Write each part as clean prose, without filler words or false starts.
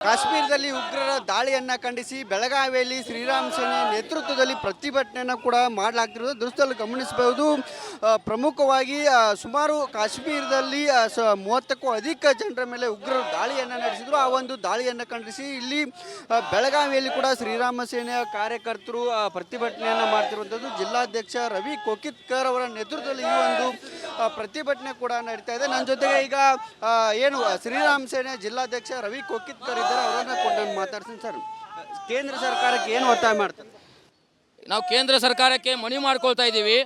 ಕಾಶ್ಮೀರದಲ್ಲಿ ಉಗ್ರರ ದಾಳಿಯನ್ನು ಖಂಡಿಸಿ ಬೆಳಗಾವಿಯಲ್ಲಿ ಶ್ರೀರಾಮ್ ಸೇನೆ ನೇತೃತ್ವದಲ್ಲಿ ಪ್ರತಿಭಟನೆಯನ್ನು ಕೂಡ ಮಾಡಲಾಗ್ತಿರೋದು ದೃಶ್ಯದಲ್ಲಿ ಗಮನಿಸಬಹುದು. ಪ್ರಮುಖವಾಗಿ ಸುಮಾರು ಕಾಶ್ಮೀರದಲ್ಲಿ 30ಕ್ಕೂ ಅಧಿಕ ಜನರ ಮೇಲೆ ಉಗ್ರರು ದಾಳಿಯನ್ನು ನಡೆಸಿದ್ರು. ಆ ಒಂದು ದಾಳಿಯನ್ನು ಖಂಡಿಸಿ ಇಲ್ಲಿ ಬೆಳಗಾವಿಯಲ್ಲಿ ಕೂಡ ಶ್ರೀರಾಮ ಸೇನೆಯ ಕಾರ್ಯಕರ್ತರು ಪ್ರತಿಭಟನೆಯನ್ನು ಮಾಡ್ತಿರುವಂಥದ್ದು. ಜಿಲ್ಲಾಧ್ಯಕ್ಷ ರವಿ ಕೋಕಿತ್ಕರ್ ಅವರ ನೇತೃತ್ವದಲ್ಲಿ ಈ ಒಂದು ಪ್ರತಿಭಟನೆ ಕೂಡ ನಡೀತಾ ಇದೆ. ನನ್ನ ಜೊತೆಗೆ ಈಗ ಏನು ಶ್ರೀರಾಮ್ ಸೇನೆ ಜಿಲ್ಲಾಧ್ಯಕ್ಷ ರವಿ ಕೋಕಿತ್ಕರ್ ಇದ್ದಾರೆ, ಅವರನ್ನ ಕೂಡ ನಾನು ಮಾತಾಡ್ತೀನಿ. ಸರ್, ಕೇಂದ್ರ ಸರ್ಕಾರಕ್ಕೆ ಏನು ಒತ್ತಾಯ ಮಾಡ್ತಾರೆ? ನಾವು ಕೇಂದ್ರ ಸರ್ಕಾರಕ್ಕೆ ಮನವಿ ಮಾಡ್ಕೊಳ್ತಾ ಇದ್ದೀವಿ.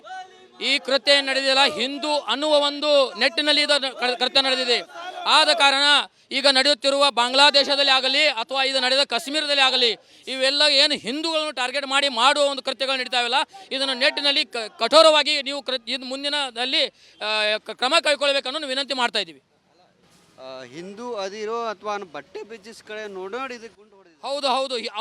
ಈ ಕೃತ್ಯ ನಡೆದಿಲ್ಲ, ಹಿಂದೂ ಅನ್ನುವ ಒಂದು ನೆಟ್ಟಿನಲ್ಲಿ ಇದು ಕೃತ್ಯ ನಡೆದಿದೆ. ಆದ ಕಾರಣ ಈಗ ನಡೆಯುತ್ತಿರುವ ಬಾಂಗ್ಲಾದೇಶದಲ್ಲಿ ಆಗಲಿ ಅಥವಾ ಇದು ನಡೆದ ಕಾಶ್ಮೀರದಲ್ಲಿ ಆಗಲಿ ಇವೆಲ್ಲ ಏನು ಹಿಂದೂಗಳನ್ನು ಟಾರ್ಗೆಟ್ ಮಾಡಿ ಮಾಡುವ ಒಂದು ಕೃತ್ಯಗಳು ನಡೀತಾವಲ್ಲ, ಇದನ್ನು ನೆಟ್ಟಿನಲ್ಲಿ ಕಠೋರವಾಗಿ ನೀವು ಇದು ಮುಂದಿನದಲ್ಲಿ ಕ್ರಮ ಕೈಗೊಳ್ಳಬೇಕನ್ನೋ ವಿನಂತಿ ಮಾಡ್ತಾ ಇದ್ದೀವಿ. ಹಿಂದೂ ಅದಿರೋ ಅಥವಾ ಬಟ್ಟೆ ಬಿಜ್ಜಿಸ್ ಕಡೆ ನೋಡಿ ಗುಂಡು ಹೊಡೆದಿದೆ. ಹೌದು,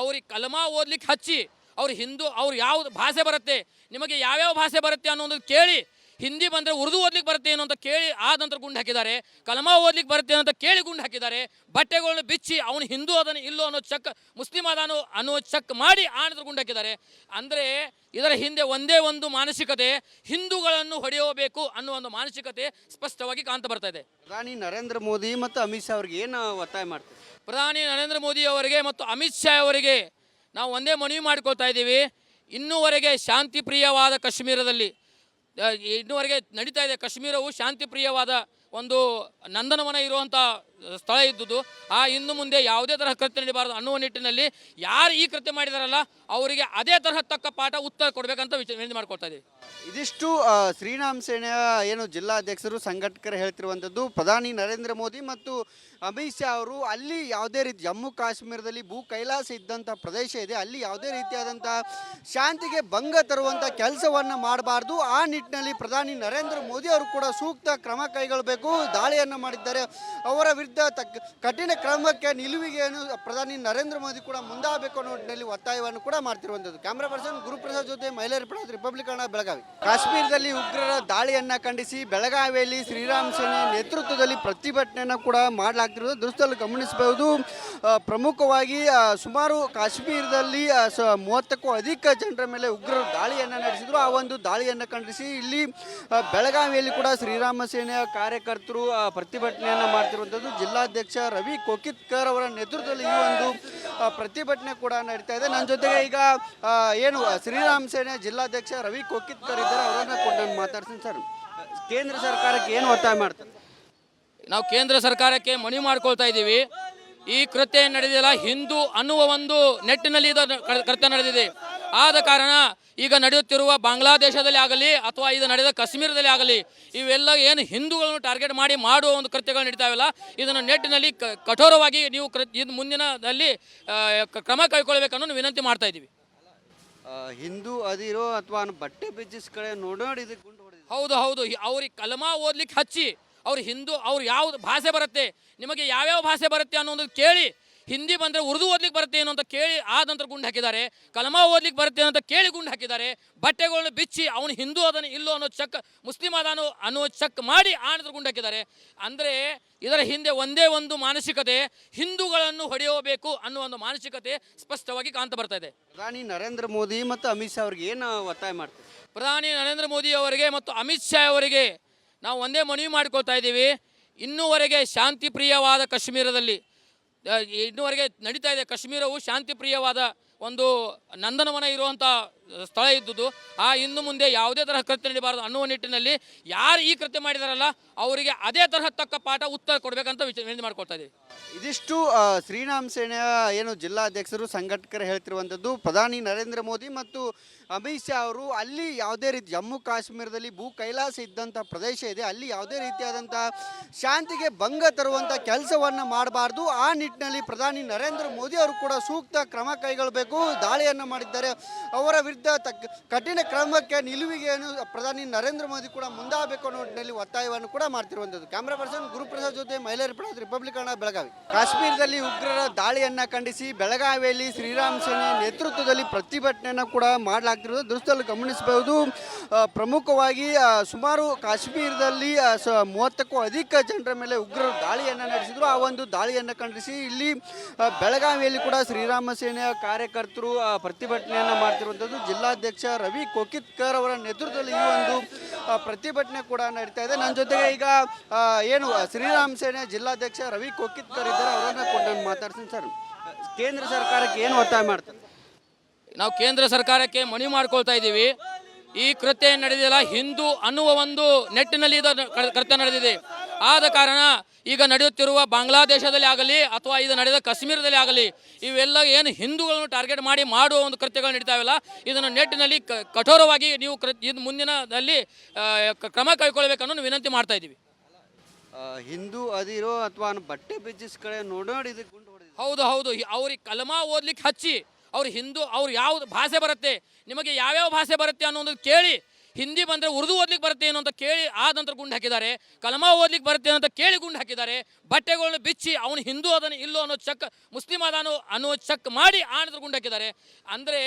ಅವ್ರಿಗೆ ಕಲಮಾ ಓದ್ಲಿಕ್ಕೆ ಹಚ್ಚಿ ಅವ್ರು ಯಾವ ಭಾಷೆ ಬರುತ್ತೆ, ನಿಮಗೆ ಯಾವ್ಯಾವ ಭಾಷೆ ಬರುತ್ತೆ ಅನ್ನೋದು ಕೇಳಿ, ಹಿಂದಿ ಬಂದರೆ ಉರ್ದು ಓದ್ಲಿಕ್ಕೆ ಬರುತ್ತೆ ಏನೋ ಅಂತ ಕೇಳಿ ಆ ನಂತರ ಗುಂಡು ಹಾಕಿದ್ದಾರೆ. ಕಲಮಾ ಓದ್ಲಿಕ್ಕೆ ಬರುತ್ತೆ ಅಂತ ಕೇಳಿ ಗುಂಡು ಹಾಕಿದ್ದಾರೆ. ಬಟ್ಟೆಗಳನ್ನು ಬಿಚ್ಚಿ ಅವನು ಹಿಂದೂ ಅದನ್ನು ಇಲ್ಲೋ ಅನ್ನೋ ಚೆಕ್, ಮುಸ್ಲಿಂ ಅದಾನು ಅನ್ನೋ ಚೆಕ್ ಮಾಡಿ ಆ ನಂತರ ಗುಂಡು ಹಾಕಿದ್ದಾರೆ. ಅಂದರೆ ಇದರ ಹಿಂದೆ ಒಂದೇ ಒಂದು ಮಾನಸಿಕತೆ, ಹಿಂದೂಗಳನ್ನು ಹೊಡೆಯಬೇಕು ಅನ್ನೋ ಒಂದು ಮಾನಸಿಕತೆ ಸ್ಪಷ್ಟವಾಗಿ ಕಾಣ್ತಾ ಬರ್ತಾ ಇದೆ. ಪ್ರಧಾನಿ ನರೇಂದ್ರ ಮೋದಿ ಮತ್ತು ಅಮಿತ್ ಶಾ ಅವ್ರಿಗೆ ಏನು ಒತ್ತಾಯ ಮಾಡ್ತಾರೆ? ಪ್ರಧಾನಿ ನರೇಂದ್ರ ಮೋದಿ ಅವರಿಗೆ ಮತ್ತು ಅಮಿತ್ ಶಾ ಅವರಿಗೆ ನಾವು ಒಂದೇ ಮನವಿ ಮಾಡಿಕೊಳ್ತಾ ಇದ್ದೀವಿ. ಇನ್ನೂವರೆಗೆ ಶಾಂತಿಪ್ರಿಯವಾದ ಕಾಶ್ಮೀರದಲ್ಲಿ ಇನ್ನೂವರೆಗೆ ನಡೀತಾ ಇದೆ. ಕಾಶ್ಮೀರವು ಶಾಂತಿಪ್ರಿಯವಾದ ಒಂದು ನಂದನವನ ಇರುವಂಥ ಸ್ಥಳ ಇದ್ದುದು. ಇನ್ನು ಮುಂದೆ ಯಾವುದೇ ತರಹ ಕೃತ್ಯ ನಡೀಬಾರದು ಅನ್ನುವ ನಿಟ್ಟಿನಲ್ಲಿ ಯಾರು ಈ ಕೃತ್ಯ ಮಾಡಿದಾರಲ್ಲ ಅವರಿಗೆ ಅದೇ ತರಹ ತಕ್ಕ ಪಾಠ ಉತ್ತರ ಕೊಡಬೇಕಂತ ವಿನಂತಿ ಮಾಡ್ಕೊಳ್ತಾ ಇದ್ದೀವಿ. ಇದಿಷ್ಟು ಶ್ರೀರಾಮ್ ಸೇನೆಯ ಏನು ಜಿಲ್ಲಾಧ್ಯಕ್ಷರು ಸಂಘಟಕರು ಹೇಳ್ತಿರುವಂಥದ್ದು. ಪ್ರಧಾನಿ ನರೇಂದ್ರ ಮೋದಿ ಮತ್ತು ಅಮಿತ್ ಶಾ ಅವರು ಅಲ್ಲಿ ಯಾವುದೇ ರೀತಿ ಜಮ್ಮು ಕಾಶ್ಮೀರದಲ್ಲಿ ಭೂ ಕೈಲಾಸ ಇದ್ದಂಥ ಪ್ರದೇಶ ಇದೆ, ಅಲ್ಲಿ ಯಾವುದೇ ರೀತಿಯಾದಂಥ ಶಾಂತಿಗೆ ಭಂಗ ತರುವಂಥ ಕೆಲಸವನ್ನು ಮಾಡಬಾರ್ದು. ಆ ನಿಟ್ಟಿನಲ್ಲಿ ಪ್ರಧಾನಿ ನರೇಂದ್ರ ಮೋದಿ ಅವರು ಕೂಡ ಸೂಕ್ತ ಕ್ರಮ ಕೈಗೊಳ್ಳಬೇಕು. ದಾಳಿಯನ್ನು ಮಾಡಿದ್ದಾರೆ, ಅವರ ವಿರುದ್ಧ ಕಠಿಣ ಕ್ರಮಕ್ಕೆ ನಿಲುವಿಗೆಯನ್ನು ಪ್ರಧಾನಿ ನರೇಂದ್ರ ಮೋದಿ ಕೂಡ ಮುಂದಾಗಬೇಕು ಅನ್ನೋ ನಿಟ್ಟಿನಲ್ಲಿ ಒತ್ತಾಯವನ್ನು ಕೂಡ ಮಾಡ್ತಿರುವಂಥದ್ದು. ಕ್ಯಾಮ್ರಾ ಪರ್ಸನ್ ಗುರುಪ್ರಸಾದ್ ಜೊತೆ ಮೈಲಾರಿ ಪ್ರಸಾದ್, ರಿಪಬ್ಲಿಕ್ ಕನ್ನಡ, ಬೆಳಗಾವಿ. ಕಾಶ್ಮೀರದಲ್ಲಿ ಉಗ್ರರ ದಾಳಿಯನ್ನು ಖಂಡಿಸಿ ಬೆಳಗಾವಿಯಲ್ಲಿ ಶ್ರೀರಾಮ್ ಸೇನೆ ನೇತೃತ್ವದಲ್ಲಿ ಪ್ರತಿಭಟನೆಯನ್ನು ಕೂಡ ಮಾಡಲಾಗ್ತಿರೋದು ದೃಶ್ಯದಲ್ಲಿ ಗಮನಿಸಬಹುದು. ಪ್ರಮುಖವಾಗಿ ಸುಮಾರು ಕಾಶ್ಮೀರದಲ್ಲಿ 30ಕ್ಕೂ ಅಧಿಕ ಜನರ ಮೇಲೆ ಉಗ್ರರು ದಾಳಿಯನ್ನು ನಡೆಸಿದ್ರು. ಆ ಒಂದು ದಾಳಿಯನ್ನು ಖಂಡಿಸಿ ಇಲ್ಲಿ ಬೆಳಗಾವಿಯಲ್ಲಿ ಕೂಡ ಶ್ರೀರಾಮ ಸೇನೆಯ ಕಾರ್ಯಕರ್ತರು ಪ್ರತಿಭಟನೆಯನ್ನು ಮಾಡ್ತಿರುವಂಥದ್ದು. ಜಿಲ್ಲಾಧ್ಯಕ್ಷ ರವಿ ಕೋಕಿತ್ಕರ್ ಅವರ ನೇತೃತ್ವದಲ್ಲಿ ಈ ಒಂದು ಪ್ರತಿಭಟನೆ ಕೂಡ ನಡೀತಾ ಇದೆ. ನನ್ನ ಜೊತೆಗೆ ಈಗ ಏನು ಶ್ರೀರಾಮ್ ಸೇನೆ ಜಿಲ್ಲಾಧ್ಯಕ್ಷ ರವಿ ಕೋಕಿತ್ಕರ್ ಇದ್ದಾರೆ, ಅವರನ್ನ ಕೂಡ ನಾನು ಮಾತಾಡ್ತೀನಿ. ಸರ್, ಕೇಂದ್ರ ಸರ್ಕಾರಕ್ಕೆ ಏನು ಒತ್ತಾಯ ಮಾಡ್ತಾರೆ? ನಾವು ಕೇಂದ್ರ ಸರ್ಕಾರಕ್ಕೆ ಮನವಿ ಮಾಡ್ಕೊಳ್ತಾ ಇದ್ದೀವಿ. ಈ ಕೃತ್ಯ ನಡೆದಿಲ್ಲ, ಹಿಂದೂ ಅನ್ನುವ ಒಂದು ನೆಟ್ಟಿನಲ್ಲಿ ಇದು ಕೃತ್ಯ ನಡೆದಿದೆ. ಆದ ಕಾರಣ ಈಗ ನಡೆಯುತ್ತಿರುವ ಬಾಂಗ್ಲಾದೇಶದಲ್ಲಿ ಆಗಲಿ ಅಥವಾ ಇದು ನಡೆದ ಕಾಶ್ಮೀರದಲ್ಲಿ ಆಗಲಿ ಇವೆಲ್ಲ ಏನು ಹಿಂದೂಗಳನ್ನು ಟಾರ್ಗೆಟ್ ಮಾಡಿ ಮಾಡುವ ಒಂದು ಕೃತ್ಯಗಳು ನಡೀತಾವಲ್ಲ, ಇದನ್ನು ನೆಟ್ಟಿನಲ್ಲಿ ಕಠೋರವಾಗಿ ನೀವು ಇದು ಮುಂದಿನದಲ್ಲಿ ಕ್ರಮ ಕೈಗೊಳ್ಳಬೇಕನ್ನೋ ವಿನಂತಿ ಮಾಡ್ತಾ ಇದ್ದೀವಿ. ಹಿಂದೂ ಅದಿರೋ ಅಥವಾ ಬಟ್ಟೆ ಬಿಜ್ಜಿಸ್ ಕಡೆ ನೋಡಿ ಗುಂಡು ಹೊಡೆದಿದೆ. ಹೌದು, ಅವ್ರಿಗೆ ಕಲಮಾ ಓದ್ಲಿಕ್ಕೆ ಹಚ್ಚಿ ಅವ್ರು ಯಾವ ಭಾಷೆ ಬರುತ್ತೆ, ನಿಮಗೆ ಯಾವ್ಯಾವ ಭಾಷೆ ಬರುತ್ತೆ ಅನ್ನೋದು ಕೇಳಿ, ಹಿಂದಿ ಬಂದರೆ ಉರ್ದು ಓದ್ಲಿಕ್ಕೆ ಬರುತ್ತೆ ಏನೋ ಅಂತ ಕೇಳಿ ಆ ನಂತರ ಗುಂಡು ಹಾಕಿದ್ದಾರೆ. ಕಲಮಾ ಓದ್ಲಿಕ್ಕೆ ಬರುತ್ತೆ ಅಂತ ಕೇಳಿ ಗುಂಡು ಹಾಕಿದ್ದಾರೆ. ಬಟ್ಟೆಗಳನ್ನು ಬಿಚ್ಚಿ ಅವನು ಹಿಂದೂ ಅದನ್ನು ಇಲ್ಲೋ ಅನ್ನೋ ಚೆಕ್, ಮುಸ್ಲಿಂ ಅದಾನು ಅನ್ನೋ ಚೆಕ್ ಮಾಡಿ ಆ ನಂತರ ಗುಂಡು ಹಾಕಿದ್ದಾರೆ. ಅಂದರೆ ಇದರ ಹಿಂದೆ ಒಂದೇ ಒಂದು ಮಾನಸಿಕತೆ, ಹಿಂದೂಗಳನ್ನು ಹೊಡೆಯಬೇಕು ಅನ್ನೋ ಒಂದು ಮಾನಸಿಕತೆ ಸ್ಪಷ್ಟವಾಗಿ ಕಾಣ್ತಾ ಬರ್ತಾ ಇದೆ. ಪ್ರಧಾನಿ ನರೇಂದ್ರ ಮೋದಿ ಮತ್ತು ಅಮಿತ್ ಶಾ ಅವ್ರಿಗೆ ಏನು ಒತ್ತಾಯ ಮಾಡ್ತಾರೆ? ಪ್ರಧಾನಿ ನರೇಂದ್ರ ಮೋದಿ ಅವರಿಗೆ ಮತ್ತು ಅಮಿತ್ ಶಾ ಅವರಿಗೆ ನಾವು ಒಂದೇ ಮನವಿ ಮಾಡಿಕೊಳ್ತಾ ಇದ್ದೀವಿ. ಇನ್ನೂವರೆಗೆ ಶಾಂತಿಪ್ರಿಯವಾದ ಕಾಶ್ಮೀರದಲ್ಲಿ ಇನ್ನೂವರೆಗೆ ನಡೀತಾ ಇದೆ. ಕಾಶ್ಮೀರವು ಶಾಂತಿಪ್ರಿಯವಾದ ಒಂದು ನಂದನವನ ಇರುವಂಥ ಸ್ಥಳ ಇದ್ದುದು. ಇನ್ನು ಮುಂದೆ ಯಾವುದೇ ತರಹ ಕೃತ್ಯ ನಡೀಬಾರದು ಅನ್ನುವ ನಿಟ್ಟಿನಲ್ಲಿ ಯಾರು ಈ ಕೃತ್ಯ ಮಾಡಿದಾರಲ್ಲ ಅವರಿಗೆ ಅದೇ ತರಹ ತಕ್ಕ ಪಾಠ ಉತ್ತರ ಕೊಡಬೇಕಂತ ವಿನಂತಿ ಮಾಡ್ಕೊಳ್ತಾ ಇದ್ದೀವಿ. ಇದಿಷ್ಟು ಶ್ರೀರಾಮ್ ಸೇನೆಯ ಏನು ಜಿಲ್ಲಾಧ್ಯಕ್ಷರು ಸಂಘಟಕರು ಹೇಳ್ತಿರುವಂಥದ್ದು. ಪ್ರಧಾನಿ ನರೇಂದ್ರ ಮೋದಿ ಮತ್ತು ಅಮಿತ್ ಶಾ ಅವರು ಅಲ್ಲಿ ಯಾವುದೇ ರೀತಿ ಜಮ್ಮು ಕಾಶ್ಮೀರದಲ್ಲಿ ಭೂ ಕೈಲಾಸ ಇದ್ದಂಥ ಪ್ರದೇಶ ಇದೆ, ಅಲ್ಲಿ ಯಾವುದೇ ರೀತಿಯಾದಂಥ ಶಾಂತಿಗೆ ಭಂಗ ತರುವಂಥ ಕೆಲಸವನ್ನು ಮಾಡಬಾರ್ದು. ಆ ನಿಟ್ಟಿನಲ್ಲಿ ಪ್ರಧಾನಿ ನರೇಂದ್ರ ಮೋದಿ ಅವರು ಕೂಡ ಸೂಕ್ತ ಕ್ರಮ ಕೈಗೊಳ್ಳಬೇಕು. ದಾಳಿಯನ್ನು ಮಾಡಿದ್ದಾರೆ, ಅವರ ವಿರುದ್ಧ ವಿರುದ್ಧ ಕಠಿಣ ಕ್ರಮಕ್ಕೆ ನಿಲುವಿಗೆಯನ್ನು ಪ್ರಧಾನಿ ನರೇಂದ್ರ ಮೋದಿ ಕೂಡ ಮುಂದಾಗಬೇಕು ಅನ್ನೋ ನಿಟ್ಟಿನಲ್ಲಿ ಒತ್ತಾಯವನ್ನು ಕೂಡ ಮಾಡ್ತಿರುವಂಥದ್ದು. ಕ್ಯಾಮ್ರಾ ಪರ್ಸನ್ ಗುರುಪ್ರಸಾದ್ ಜೊತೆ ಮೈಲಾರಿ ಪ್ರಸಾದ್, ರಿಪಬ್ಲಿಕ್ ಕನ್ನಡ, ಬೆಳಗಾವಿ. ಕಾಶ್ಮೀರದಲ್ಲಿ ಉಗ್ರರ ದಾಳಿಯನ್ನ ಖಂಡಿಸಿ ಬೆಳಗಾವಿಯಲ್ಲಿ ಶ್ರೀರಾಮ್ ಸೇನೆ ನೇತೃತ್ವದಲ್ಲಿ ಪ್ರತಿಭಟನೆಯನ್ನು ಕೂಡ ಮಾಡಲಾಗ್ತಿರೋದು ದೃಶ್ಯದಲ್ಲಿ ಗಮನಿಸಬಹುದು. ಪ್ರಮುಖವಾಗಿ ಸುಮಾರು ಕಾಶ್ಮೀರದಲ್ಲಿ 30ಕ್ಕೂ ಅಧಿಕ ಜನರ ಮೇಲೆ ಉಗ್ರರು ದಾಳಿಯನ್ನು ನಡೆಸಿದ್ರು. ಆ ಒಂದು ದಾಳಿಯನ್ನು ಖಂಡಿಸಿ ಇಲ್ಲಿ ಬೆಳಗಾವಿಯಲ್ಲಿ ಕೂಡ ಶ್ರೀರಾಮ ಸೇನೆಯ ಕಾರ್ಯಕರ್ತರು ಪ್ರತಿಭಟನೆಯನ್ನು ಮಾಡ್ತಿರುವಂಥದ್ದು. ಜಿಲ್ಲಾಧ್ಯಕ್ಷ ರವಿ ಕೋಕಿತ್ಕರ್ ಅವರ ನೇತೃತ್ವದಲ್ಲಿ ಈ ಒಂದು ಪ್ರತಿಭಟನೆ ಕೂಡ ನಡೀತಾ ಇದೆ. ನನ್ನ ಜೊತೆಗೆ ಈಗ ಏನು ಶ್ರೀರಾಮ್ ಸೇನೆ ಜಿಲ್ಲಾಧ್ಯಕ್ಷ ರವಿ ಕೋಕಿತ್ಕರ್ ಇದ್ದಾರೆ, ಅವರನ್ನ ಕೂಡ ನಾನು ಮಾತಾಡ್ತೀನಿ. ಸರ್, ಕೇಂದ್ರ ಸರ್ಕಾರಕ್ಕೆ ಏನು ಒತ್ತಾಯ ಮಾಡ್ತಾರೆ? ನಾವು ಕೇಂದ್ರ ಸರ್ಕಾರಕ್ಕೆ ಮನವಿ ಮಾಡ್ಕೊಳ್ತಾ ಇದ್ದೀವಿ. ಈ ಕೃತ್ಯ ನಡೆದಿಲ್ಲ, ಹಿಂದೂ ಅನ್ನುವ ಒಂದು ನೆಟ್ಟಿನಲ್ಲಿ ಇದು ಕೃತ್ಯ ನಡೆದಿದೆ. ಆದ ಕಾರಣ ಈಗ ನಡೆಯುತ್ತಿರುವ ಬಾಂಗ್ಲಾದೇಶದಲ್ಲಿ ಆಗಲಿ ಅಥವಾ ಇದು ನಡೆದ ಕಾಶ್ಮೀರದಲ್ಲಿ ಆಗಲಿ, ಇವೆಲ್ಲ ಏನು ಹಿಂದೂಗಳನ್ನು ಟಾರ್ಗೆಟ್ ಮಾಡಿ ಮಾಡುವ ಒಂದು ಕೃತ್ಯಗಳು ನಡೀತಾವಲ್ಲ, ಇದನ್ನು ನೆಟ್ಟಿನಲ್ಲಿ ಕಠೋರವಾಗಿ ನೀವು ಇದು ಮುಂದಿನದಲ್ಲಿ ಕ್ರಮ ಕೈಗೊಳ್ಳಬೇಕನ್ನೋ ವಿನಂತಿ ಮಾಡ್ತಾ ಇದ್ದೀವಿ. ಹಿಂದೂ ಅದಿರೋ ಅಥವಾ ಬಟ್ಟೆ ಬಿಜಿಸ್ ಕಡೆ ನೋಡಿ ಗುಂಡು ಹೊಡೆದಿದೆ. ಹೌದು, ಅವ್ರಿಗೆ ಕಲಮಾ ಓದ್ಲಿಕ್ಕೆ ಹಚ್ಚಿ ಅವ್ರು ಯಾವ್ದು ಭಾಷೆ ಬರುತ್ತೆ, ನಿಮಗೆ ಯಾವ್ಯಾವ ಭಾಷೆ ಬರುತ್ತೆ ಅನ್ನೋದು ಕೇಳಿ, ಹಿಂದಿ ಬಂದರೆ ಉರ್ದು ಓದ್ಲಿಕ್ಕೆ ಬರುತ್ತೆ ಏನೋ ಅಂತ ಕೇಳಿ ಆ ನಂತರ ಗುಂಡು ಹಾಕಿದ್ದಾರೆ. ಕಲಮಾ ಓದ್ಲಿಕ್ಕೆ ಬರುತ್ತೆ ಅಂತ ಕೇಳಿ ಗುಂಡು ಹಾಕಿದ್ದಾರೆ. ಬಟ್ಟೆಗಳನ್ನ ಬಿಚ್ಚಿ ಅವನು ಹಿಂದೂ ಅದನ್ನು ಇಲ್ಲೋ ಅನ್ನೋ ಚೆಕ್, ಮುಸ್ಲಿಂ ಅದಾನು ಅನ್ನೋ ಚೆಕ್ ಮಾಡಿ ಆ ನಂತರ ಗುಂಡು ಹಾಕಿದ್ದಾರೆ. ಅಂದರೆ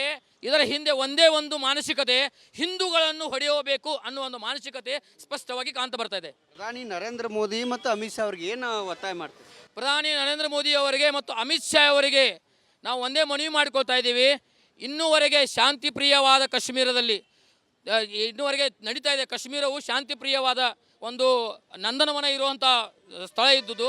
ಇದರ ಹಿಂದೆ ಒಂದೇ ಒಂದು ಮಾನಸಿಕತೆ, ಹಿಂದೂಗಳನ್ನು ಹೊಡೆಯಬೇಕು ಅನ್ನೋ ಒಂದು ಮಾನಸಿಕತೆ ಸ್ಪಷ್ಟವಾಗಿ ಕಾಣ್ತಾ ಬರ್ತಾ ಇದೆ. ಪ್ರಧಾನಿ ನರೇಂದ್ರ ಮೋದಿ ಮತ್ತು ಅಮಿತ್ ಶಾ ಅವ್ರಿಗೆ ಏನು ಒತ್ತಾಯ ಮಾಡ್ತಾರೆ? ಪ್ರಧಾನಿ ನರೇಂದ್ರ ಮೋದಿ ಅವರಿಗೆ ಮತ್ತು ಅಮಿತ್ ಶಾ ಅವರಿಗೆ ನಾವು ಒಂದೇ ಮನವಿ ಮಾಡಿಕೊಳ್ತಾ ಇದ್ದೀವಿ. ಇನ್ನೂವರೆಗೆ ಶಾಂತಿಪ್ರಿಯವಾದ ಕಾಶ್ಮೀರದಲ್ಲಿ ಇನ್ನೂವರೆಗೆ ನಡೀತಾ ಇದೆ. ಕಾಶ್ಮೀರವು ಶಾಂತಿಪ್ರಿಯವಾದ ಒಂದು ನಂದನವನ ಇರುವಂಥ ಸ್ಥಳ ಇದ್ದುದು.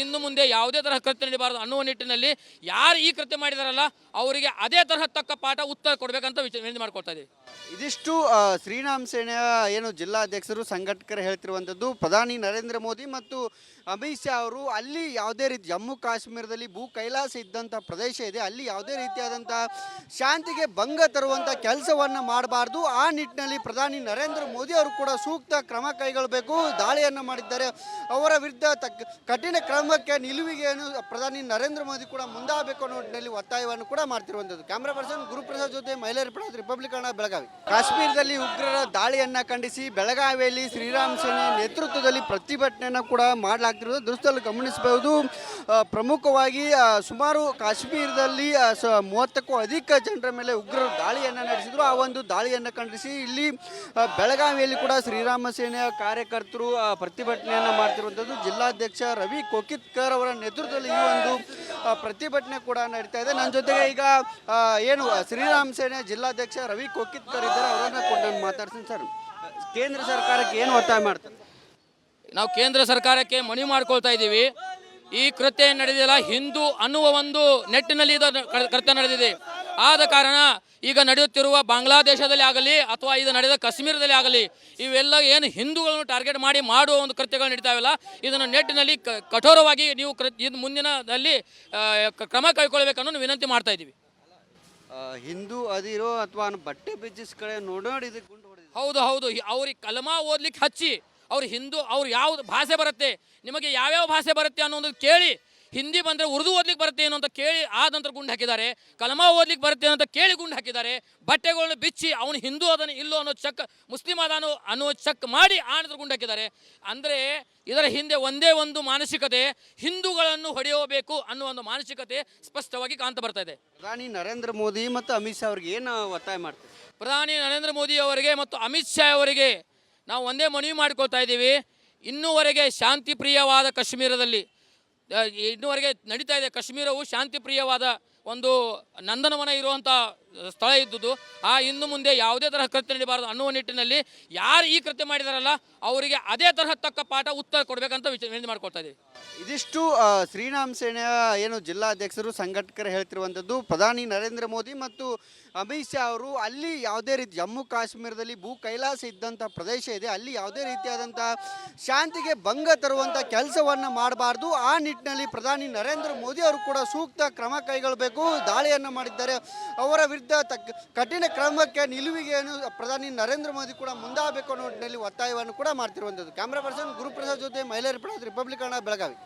ಇನ್ನು ಮುಂದೆ ಯಾವುದೇ ತರಹ ಕೃತ್ಯ ನಡೀಬಾರದು ಅನ್ನುವ ನಿಟ್ಟಿನಲ್ಲಿ ಯಾರು ಈ ಕೃತ್ಯ ಮಾಡಿದಾರಲ್ಲ ಅವರಿಗೆ ಅದೇ ತರಹ ತಕ್ಕ ಪಾಠ ಉತ್ತರ ಕೊಡಬೇಕಂತ ವಿನಂತಿ ಮಾಡ್ಕೊಳ್ತಾ ಇದ್ದೀವಿ. ಇದಿಷ್ಟು ಶ್ರೀರಾಮ್ ಸೇನೆಯ ಏನು ಜಿಲ್ಲಾಧ್ಯಕ್ಷರು ಸಂಘಟಕರು ಹೇಳ್ತಿರುವಂಥದ್ದು. ಪ್ರಧಾನಿ ನರೇಂದ್ರ ಮೋದಿ ಮತ್ತು ಅಮಿತ್ ಶಾ ಅವರು ಅಲ್ಲಿ ಯಾವುದೇ ರೀತಿ ಜಮ್ಮು ಕಾಶ್ಮೀರದಲ್ಲಿ ಭೂ ಕೈಲಾಸ ಇದ್ದಂಥ ಪ್ರದೇಶ ಇದೆ, ಅಲ್ಲಿ ಯಾವುದೇ ರೀತಿಯಾದಂಥ ಶಾಂತಿಗೆ ಭಂಗ ತರುವಂಥ ಕೆಲಸವನ್ನು ಮಾಡಬಾರ್ದು. ಆ ನಿಟ್ಟಿನಲ್ಲಿ ಪ್ರಧಾನಿ ನರೇಂದ್ರ ಮೋದಿ ಅವರು ಕೂಡ ಸೂಕ್ತ ಕ್ರಮ ಕೈಗೊಳ್ಳಬೇಕು. ದಾಳಿಯನ್ನು ಮಾಡಿದ್ದಾರೆ, ಅವರ ವಿರುದ್ಧ ಕಠಿಣ ಕ್ರಮಕ್ಕೆ ನಿಲುವಿಗೆಯನ್ನು ಪ್ರಧಾನಿ ನರೇಂದ್ರ ಮೋದಿ ಕೂಡ ಮುಂದಾಗಬೇಕು ಅನ್ನೋ ನಿಟ್ಟಿನಲ್ಲಿ ಒತ್ತಾಯವನ್ನು ಕೂಡ ಮಾಡ್ತಿರುವಂಥದ್ದು. ಕ್ಯಾಮ್ರಾ ಪರ್ಸನ್ ಗುರುಪ್ರಸಾದ್ ಜೊತೆ ಮೈಲಾರಿ ಪ್ರಸಾದ್, ರಿಪಬ್ಲಿಕ್ ಕನ್ನಡ, ಬೆಳಗಾವಿ. ಕಾಶ್ಮೀರದಲ್ಲಿ ಉಗ್ರರ ದಾಳಿಯನ್ನ ಖಂಡಿಸಿ ಬೆಳಗಾವಿಯಲ್ಲಿ ಶ್ರೀರಾಮ್ ಸೇನೆ ನೇತೃತ್ವದಲ್ಲಿ ಪ್ರತಿಭಟನೆಯನ್ನು ಕೂಡ ಮಾಡಲಾಗ್ತಿರೋದು ದೃಶ್ಯದಲ್ಲಿ ಗಮನಿಸಬಹುದು. ಪ್ರಮುಖವಾಗಿ ಸುಮಾರು ಕಾಶ್ಮೀರದಲ್ಲಿ 30ಕ್ಕೂ ಅಧಿಕ ಜನರ ಮೇಲೆ ಉಗ್ರರು ದಾಳಿಯನ್ನು ನಡೆಸಿದ್ರು. ಆ ಒಂದು ದಾಳಿಯನ್ನು ಖಂಡಿಸಿ ಇಲ್ಲಿ ಬೆಳಗಾವಿಯಲ್ಲಿ ಕೂಡ ಶ್ರೀರಾಮ ಸೇನೆಯ ಕಾರ್ಯಕರ್ತರು ಪ್ರತಿಭಟನೆಯನ್ನು ಮಾಡ್ತಿರುವಂಥದ್ದು. ಜಿಲ್ಲಾಧ್ಯಕ್ಷ ರವಿ ಕೋಕಿತ್ಕರ್ ಅವರ ನೇತೃತ್ವದಲ್ಲಿ ಈ ಒಂದು ಪ್ರತಿಭಟನೆ ಕೂಡ ನಡೀತಾ ಇದೆ. ನನ್ನ ಜೊತೆಗೆ ಈಗ ಏನು ಶ್ರೀರಾಮ್ ಸೇನೆ ಜಿಲ್ಲಾಧ್ಯಕ್ಷ ರವಿ ಕೋಕಿತ್ಕರ್ ಇದ್ದಾರೆ, ಅವರನ್ನ ಕೂಡ ನಾನು ಮಾತಾಡ್ತೀನಿ. ಸರ್, ಕೇಂದ್ರ ಸರ್ಕಾರಕ್ಕೆ ಏನು ಒತ್ತಾಯ ಮಾಡ್ತಾರೆ? ನಾವು ಕೇಂದ್ರ ಸರ್ಕಾರಕ್ಕೆ ಮನವಿ ಮಾಡ್ಕೊಳ್ತಾ ಇದ್ದೀವಿ. ಈ ಕೃತ್ಯ ನಡೆದಿಲ್ಲ, ಹಿಂದೂ ಅನ್ನುವ ಒಂದು ನೆಟ್ಟಿನಲ್ಲಿ ಇದು ಕೃತ್ಯ ನಡೆದಿದೆ. ಆದ ಕಾರಣ ಈಗ ನಡೆಯುತ್ತಿರುವ ಬಾಂಗ್ಲಾದೇಶದಲ್ಲಿ ಆಗಲಿ ಅಥವಾ ಇದು ನಡೆದ ಕಾಶ್ಮೀರದಲ್ಲಿ ಆಗಲಿ, ಇವೆಲ್ಲ ಏನು ಹಿಂದೂಗಳನ್ನು ಟಾರ್ಗೆಟ್ ಮಾಡಿ ಮಾಡುವ ಒಂದು ಕೃತ್ಯಗಳು ನಡೀತಾವಲ್ಲ, ಇದನ್ನು ನೆಟ್ಟಿನಲ್ಲಿ ಕಠೋರವಾಗಿ ನೀವು ಇದು ಮುಂದಿನದಲ್ಲಿ ಕ್ರಮ ಕೈಗೊಳ್ಳಬೇಕನ್ನೋ ವಿನಂತಿ ಮಾಡ್ತಾ ಇದ್ದೀವಿ. ಹಿಂದೂ ಅದಿರೋ ಅಥವಾ ಬಟ್ಟೆ ಬಿಜಿಸ್ ಕಡೆ ನೋಡಿ ಗುಂಡು ಹೊಡೆದಿದೆ. ಹೌದು, ಅವ್ರಿಗೆ ಕಲಮಾ ಓದ್ಲಿಕ್ಕೆ ಹಚ್ಚಿ ಅವ್ರು ಯಾವ್ದು ಭಾಷೆ ಬರುತ್ತೆ, ನಿಮಗೆ ಯಾವ್ಯಾವ ಭಾಷೆ ಬರುತ್ತೆ ಅನ್ನೋದು ಕೇಳಿ, ಹಿಂದಿ ಬಂದರೆ ಉರ್ದು ಓದ್ಲಿಕ್ಕೆ ಬರುತ್ತೆ ಏನೋ ಅಂತ ಕೇಳಿ ಆ ನಂತರ ಗುಂಡು ಹಾಕಿದ್ದಾರೆ. ಕಲಮಾ ಓದ್ಲಿಕ್ಕೆ ಬರುತ್ತೆ ಅಂತ ಕೇಳಿ ಗುಂಡು ಹಾಕಿದ್ದಾರೆ. ಬಟ್ಟೆಗಳನ್ನ ಬಿಚ್ಚಿ ಅವನು ಹಿಂದೂ ಅದನ್ನು ಇಲ್ಲೋ ಅನ್ನೋ ಚೆಕ್, ಮುಸ್ಲಿಂ ಅದಾನು ಅನ್ನೋ ಚೆಕ್ ಮಾಡಿ ಆ ನಂತರ ಗುಂಡು ಹಾಕಿದ್ದಾರೆ. ಅಂದರೆ ಇದರ ಹಿಂದೆ ಒಂದೇ ಒಂದು ಮಾನಸಿಕತೆ, ಹಿಂದೂಗಳನ್ನು ಹೊಡೆಯಬೇಕು ಅನ್ನೋ ಒಂದು ಮಾನಸಿಕತೆ ಸ್ಪಷ್ಟವಾಗಿ ಕಾಣ್ತಾ ಬರ್ತಾ ಇದೆ. ಪ್ರಧಾನಿ ನರೇಂದ್ರ ಮೋದಿ ಮತ್ತು ಅಮಿತ್ ಶಾ ಅವ್ರಿಗೆ ಏನು ಒತ್ತಾಯ ಮಾಡ್ತಾರೆ? ಪ್ರಧಾನಿ ನರೇಂದ್ರ ಮೋದಿ ಅವರಿಗೆ ಮತ್ತು ಅಮಿತ್ ಶಾ ಅವರಿಗೆ ನಾವು ಒಂದೇ ಮನವಿ ಮಾಡಿಕೊಳ್ತಾ ಇದ್ದೀವಿ. ಇನ್ನೂವರೆಗೆ ಶಾಂತಿಪ್ರಿಯವಾದ ಕಾಶ್ಮೀರದಲ್ಲಿ ಇನ್ನೂವರೆಗೆ ನಡೀತಾ ಇದೆ. ಕಾಶ್ಮೀರವು ಶಾಂತಿಪ್ರಿಯವಾದ ಒಂದು ನಂದನವನ ಇರುವಂಥ ಸ್ಥಳ ಇದ್ದುದು. ಇನ್ನು ಮುಂದೆ ಯಾವುದೇ ತರಹ ಕೃತ್ಯ ನಡೀಬಾರದು ಅನ್ನುವ ನಿಟ್ಟಿನಲ್ಲಿ ಯಾರು ಈ ಕೃತ್ಯ ಮಾಡಿದಾರಲ್ಲ ಅವರಿಗೆ ಅದೇ ತರಹ ತಕ್ಕ ಪಾಠ ಉತ್ತರ ಕೊಡಬೇಕಂತ ವಿನಂತಿ ಮಾಡ್ಕೊಳ್ತಾ ಇದ್ದೀವಿ. ಇದಿಷ್ಟು ಶ್ರೀರಾಮ್ ಸೇನೆಯ ಏನು ಜಿಲ್ಲಾಧ್ಯಕ್ಷರು ಸಂಘಟಕರು ಹೇಳ್ತಿರುವಂಥದ್ದು. ಪ್ರಧಾನಿ ನರೇಂದ್ರ ಮೋದಿ ಮತ್ತು ಅಮಿತ್ ಶಾ ಅವರು ಅಲ್ಲಿ ಯಾವುದೇ ರೀತಿ ಜಮ್ಮು ಕಾಶ್ಮೀರದಲ್ಲಿ ಭೂ ಕೈಲಾಸ ಇದ್ದಂಥ ಪ್ರದೇಶ ಇದೆ, ಅಲ್ಲಿ ಯಾವುದೇ ರೀತಿಯಾದಂಥ ಶಾಂತಿಗೆ ಭಂಗ ತರುವಂಥ ಕೆಲಸವನ್ನು ಮಾಡಬಾರ್ದು. ಆ ನಿಟ್ಟಿನಲ್ಲಿ ಪ್ರಧಾನಿ ನರೇಂದ್ರ ಮೋದಿ ಅವರು ಕೂಡ ಸೂಕ್ತ ಕ್ರಮ ಕೈಗೊಳ್ಳಬೇಕು. ದಾಳಿಯನ್ನು ಮಾಡಿದ್ದಾರೆ, ಅವರ ವಿರುದ್ಧ ಕಠಿಣ ಕ್ರಮಕ್ಕೆ ನಿಲುವಿಗೆಯನ್ನು ಪ್ರಧಾನಿ ನರೇಂದ್ರ ಮೋದಿ ಕೂಡ ಮುಂದಾಗಬೇಕು ಅನ್ನೋ ನಿಟ್ಟಿನಲ್ಲಿ ಒತ್ತಾಯವನ್ನು ಕೂಡ ಮಾಡ್ತಿರುವಂಥದ್ದು. ಕ್ಯಾಮ್ರಾ ಪರ್ಸನ್ ಗುರುಪ್ರಸಾದ್ ಜೊತೆ ಮೈಲಾರಿ ಪ್ರಸಾದ್, ರಿಪಬ್ಲಿಕ್ ಕನ್ನಡ, ಬೆಳಗಾವಿ.